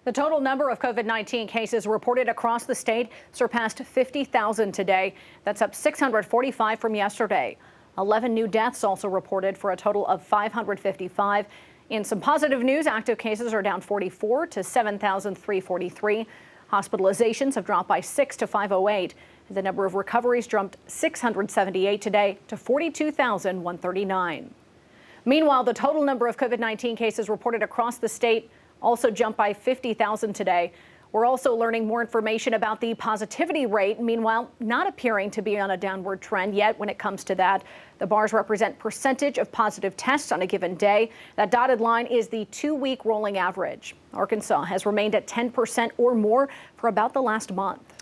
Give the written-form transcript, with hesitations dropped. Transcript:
The total number of COVID-19 cases reported across the state surpassed 50,000 today. That's up 645 from yesterday. 11 new deaths also reported for a total of 555. In some positive news, active cases are down 44 to 7,343. Hospitalizations have dropped by 6 to 508. The number of recoveries jumped 678 today to 42,139. Meanwhile, the total number of COVID-19 cases reported across the state also jumped by 50,000 today. We're also learning more information about the positivity rate, meanwhile, not appearing to be on a downward trend yet when it comes to that. The bars represent percentage of positive tests on a given day. That dotted line is the 2-week rolling average. Arkansas has remained at 10% or more for about the last month.